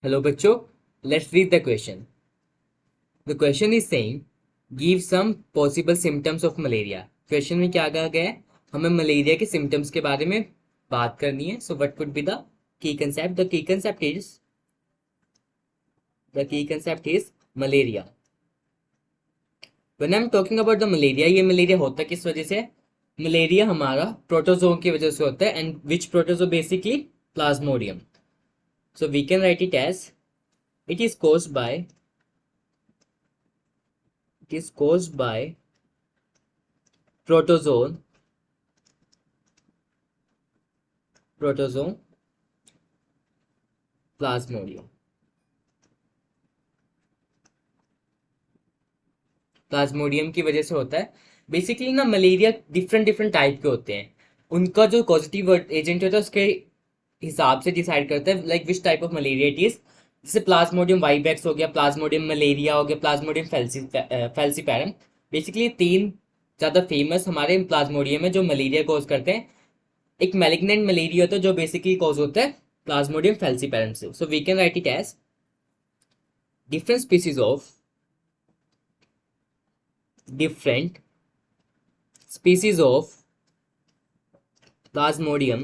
Hello बच्चों, let's read the question. The question is saying give some possible symptoms of malaria. Question में क्या कहा गया है? हमें मलेरिया के symptoms के बारे में बात करनी है. So what could be the key concept? The key concept is malaria. When I'm talking about the malaria, ये मलेरिया होता किस वजह से? मलेरिया हमारा प्रोटोजोन की वजह से होता है. And which protozoa? Basically Plasmodium. So we can write it as it is caused by protozoan plasmodium. Plasmodium की वजह से होता है. बेसिकली ना मलेरिया डिफरेंट टाइप के होते हैं. उनका जो पॉजिटिव एजेंट होता है उसके हिसाब से डिसाइड करता है like which type of malaria it is. जैसे प्लाज्मोडियम वाइवेक्स हो गया, प्लाज्मोडियम मलेरिया हो गया, प्लाज्मोडियम फेल्सीपैरम. बेसिकली तीन ज़्यादा फेमस हमारे प्लाज्मोडियम है जो मलेरिया कॉज करते हैं. एक मैलिग्नेंट मलेरिया होता है जो बेसिकली कॉज होता है प्लाज्मोडियम फेल्सीपैरम से. So we can write it as different species of different species of plasmodium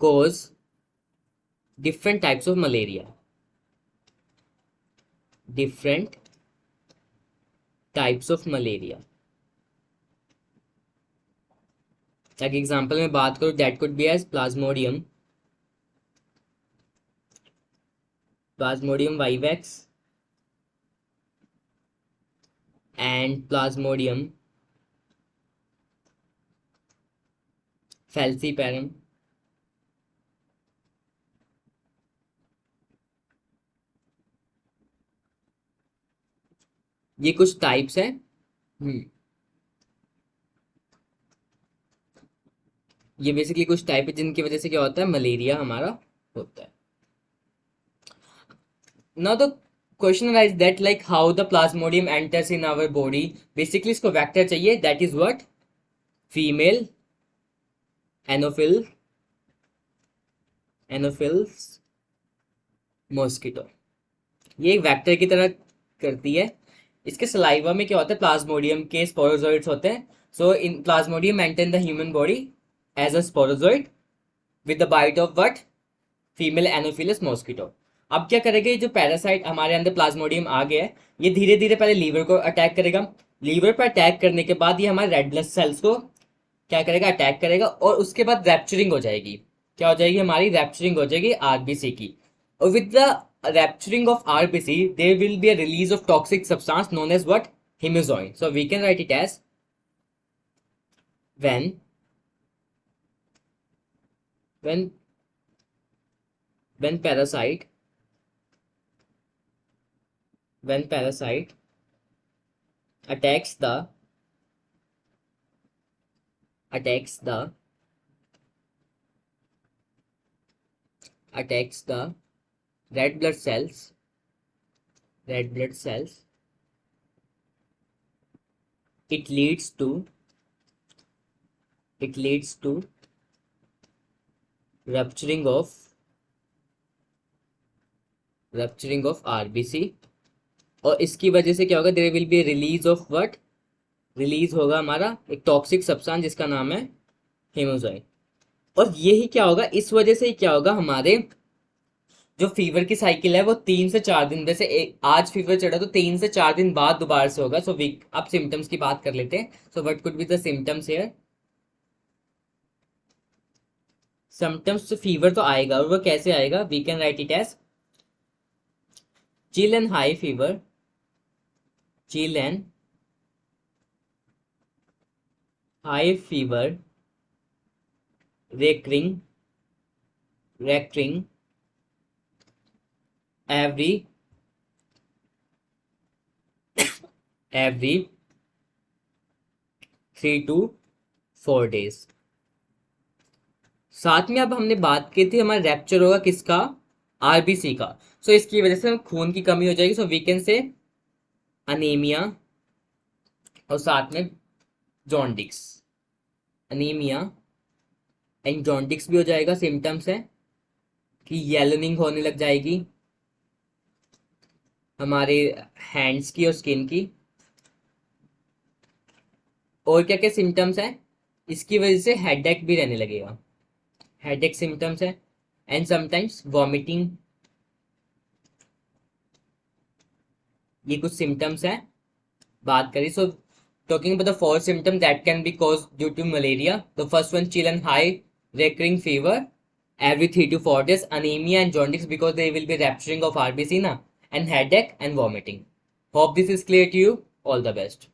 cause different types of malaria. Different types of malaria. like example में बात करूँ that could be as Plasmodium vivax and Plasmodium falciparum. ये कुछ types हैं. ये basically कुछ type है जिनकी वजह से क्या होता है मलेरिया हमारा होता है. Now the question arise that like how the Plasmodium enters in our body. Basically इसको वेक्टर चाहिए that is what female Anopheles mosquito. ये एक वेक्टर की तरह करती है. इसके सलाइवा में क्या होता है प्लाज्मोडियम के स्पोरोजोइड्स होते हैं. So in plasmodium enter in the human body as a sporozoite with the bite of what female anopheles mosquito. अब क्या करेगा ये जो पैरासाइट हमारे अंदर प्लाज्मोडियम आ गया है ये धीरे धीरे पहले लीवर को अटैक करेगा. लीवर पर अटैक करने के बाद ये हमारे रेड ब्लड सेल्स को क्या करेगा अटैक करेगा और उसके बाद रैप्चरिंग हो जाएगी. क्या हो जाएगी हमारी रैप्चरिंग हो जाएगी आरबीसी की. और with the rupturing of RBC, there will be a release of toxic substance known as what? Hemozoin. So we can write it as when parasite attacks the red blood cells, it leads to rupturing of RBC. और इसकी वजह से क्या होगा there will be release of what release होगा हमारा एक toxic substance जिसका नाम है हेमोजोइन. और यही क्या होगा इस वजह से क्या होगा हमारे जो फीवर की साइकिल है वो 3 से 4 दिन जैसे आज फीवर चढ़ा तो 3 से 4 दिन बाद दोबारा से होगा. सो वीक अब सिम्टम्स की बात कर लेते हैं. So what could be the symptoms here. Symptoms तो फीवर तो आएगा और वो कैसे आएगा we can write it as chill and high fever, recurring every 3 to 4 days. साथ में अब हमने बात की थी हमारा रैप्चर होगा किसका आरबीसी का. सो इसकी वजह से खून की कमी हो जाएगी. So we can say anaemia और साथ में जॉन्डिस. अनीमिया एंड जॉन्डिस भी हो जाएगा। सिम्टम्स है कि येलोनिंग होने लग जाएगी हमारे हैंड्स की और स्किन की। और क्या क्या सिम्टम्स है, इसकी वजह से हेडेक भी रहने लगेगा। हेडेक सिम्टम्स है एंड समटाइम्स वॉमिटिंग, ये कुछ सिम्टम्स है। बात करें so talking about the four symptom that can be cause due to malaria, the first one chill and high recurring fever every 3 to 4 days, anemia and jaundice because they will be rupturing of RBC na, and headache and vomiting. Hope this is clear to you. All the best.